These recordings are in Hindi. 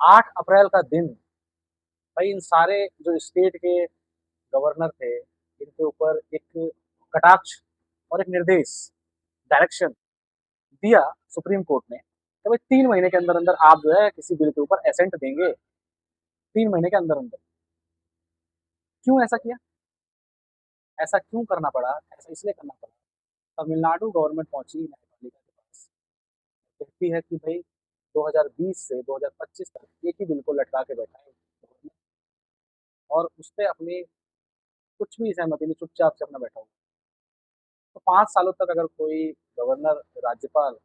8 अप्रैल का दिन भाई इन सारे जो स्टेट के गवर्नर थे, इनके ऊपर एक कटाक्ष और एक निर्देश, डायरेक्शन दिया सुप्रीम कोर्ट ने कि भाई 3 महीने के अंदर-अंदर आप जो है किसी बिल के ऊपर एसेंट देंगे, 3 महीने के अंदर-अंदर। क्यों ऐसा किया? ऐसा क्यों करना पड़ा? ऐसा इसलिए करना पड़ा, तमिलनाडु गवर्नमेंट पहुँची न्यायपालिका के पास, कहती है कि भई 2020 से 2025 तक एक ही बिल को लटका के बैठा है गवर्नमेंट और उसपे अपनी कुछ भी सहमति नहीं, चुपचाप से अपना बैठा हुआ है। तो 5 सालों तक अगर कोई गवर्नर, राज्यपाल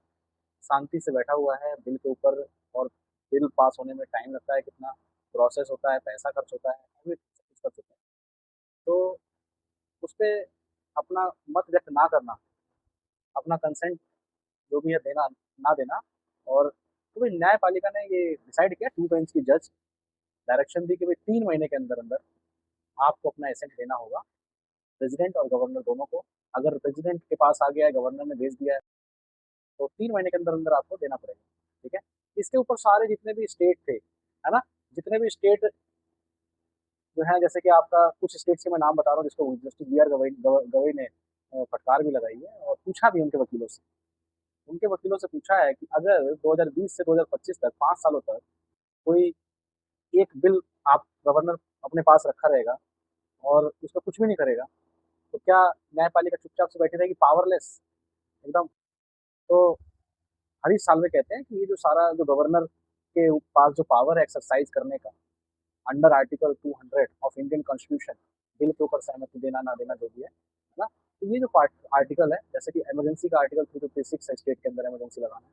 शांति से बैठा हुआ है बिल के ऊपर और बिल पास होने में टाइम लगता है कितना, प्रोसेस होता है, पैसा खर्च होता है, एवरी सब कुछ खर्च होता है। तो उसपे अपना मत व्यक्त ना करना, अपना कंसेंट जो भी है देना, ना देना और तो भाई न्यायपालिका ने ये डिसाइड किया 2 बेंच की जज डायरेक्शन दी कि भाई 3 महीने के अंदर-अंदर आपको अपना एसेंट देना होगा, प्रेज़िडेंट और गवर्नर दोनों को। अगर प्रेज़िडेंट के पास आ गया है, गवर्नर ने भेज दिया है, तो 3 महीने के अंदर-अंदर आपको देना पड़ेगा, ठीक है? इसके ऊपर सारे जितने भी स्टेट थे, है ना? जितने भी स्टेट जो हैं जैसे कि आपका कुछ स्टेट्स के मैं नाम बता रहा हूँ जिसको जस्टिस बी आर गवई ने फटकार भी लगाई है और पूछा भी उनके वकीलों से। उनके वकीलों से पूछा है कि अगर 2020 से 2025 तक 5 सालों तक कोई एक बिल आप गवर्नर अपने पास रखा रहेगा और उसका कुछ भी नहीं करेगा, तो क्या न्यायपालिका चुपचाप से बैठी रहेगी पावरलेस एकदम? तो हरीश साल्वे कहते हैं कि ये जो सारा जो गवर्नर के पास जो पावर है एक्सरसाइज करने का under article 200 of Indian constitution, bill के ऊपर सहमति देना ना देना जो भी है ना? तो ये जो पार्ट आर्टिकल है जैसे कि इमरजेंसी का आर्टिकल 356 है स्टेट के अंदर इमरजेंसी लगाना है,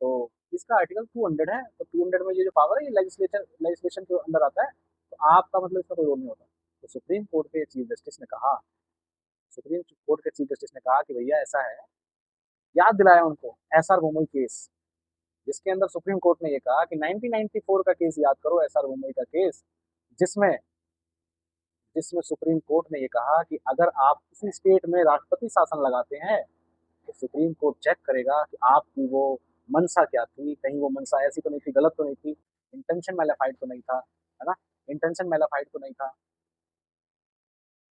तो इसका आर्टिकल 200 है, तो 200 में ये जो पावर है ये लेजिस्लेशन के अंदर आता है, तो आपका मतलब इसका कोई रोल नहीं होता। तो सुप्रीम कोर्ट के चीफ जस्टिस ने कहा, सुप्रीम कोर्ट के चीफ जस्टिस ने कहा कि भैया ऐसा है, याद दिलाया उनको एसआर बोमई केस, जिसके अंदर सुप्रीम कोर्ट ने ये कहा कि 1994 का केस याद करो, एसआर बोमई का केस, जिसमें जिसमें सुप्रीम कोर्ट ने ये कहा कि अगर आप किसी स्टेट में राष्ट्रपति शासन लगाते हैं, तो सुप्रीम कोर्ट चेक करेगा कि आपकी वो मंशा क्या थी, कहीं वो मंशा ऐसी तो नहीं थी, गलत तो नहीं थी, इंटेंशन मैलिफाइड तो नहीं था, है ना? इंटेंशन मैलिफाइड तो नहीं था।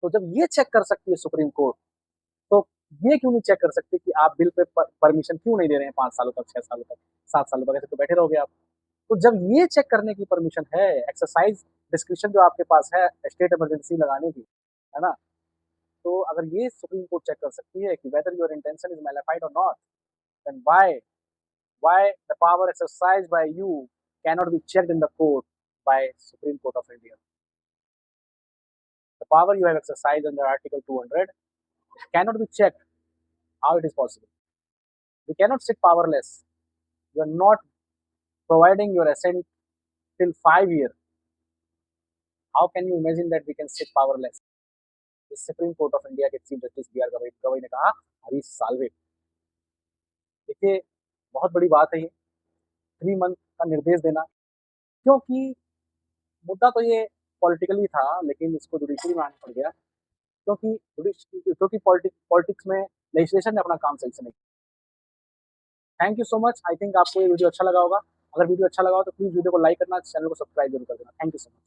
तो जब ये चेक कर सकती है सुप्रीम कोर्ट, तो ये क्यों नहीं चेक कर सकती कि आप बिल पे परमिशन क्यों नहीं दे रहे हैं 5 सालों तक, 6 सालों तक, 7 सालों तक, ऐसे तो बैठे रहोगे आप। तो जब ये चेक करने की परमिशन है, एक्सरसाइज डिस्क्रिप्शन जो आपके पास है स्टेट इमरजेंसी लगाने की, है ना? तो अगर ये सुप्रीम कोर्ट चेक कर सकती है कि whether your intention is mala fide और not, then why the power exercised by you can not be checked in the court by supreme court of India. The power you have exercised under article 200 can not be checked, how it is possible? We cannot sit powerless. You are not providing your assent till 5 years. How can you imagine that we can sit powerless? इस सुप्रीम कोर्ट ऑफ इंडिया के chief justice B R Gavai Gavai ने कहा, हरीश साल्वे, देखिए बहुत बड़ी बात है ये 3 मंथ का निर्देश देना, क्योंकि मुद्दा तो ये पॉलिटिकली था लेकिन इसको जुडिशरी में आना पड़ गया, क्योंकि पॉलिटिक्स में लेजिस्लेशन ने अपना काम सही से नहीं। Thank you so much, I think आपको ये वीडियो अच्छा लगा होगा। अगर वीडियो अच्छा लगा हो तो प्लीज़ वीडियो को लाइक करना, चैनल को सब्सक्राइब जरूर कर देना। Thank you so much.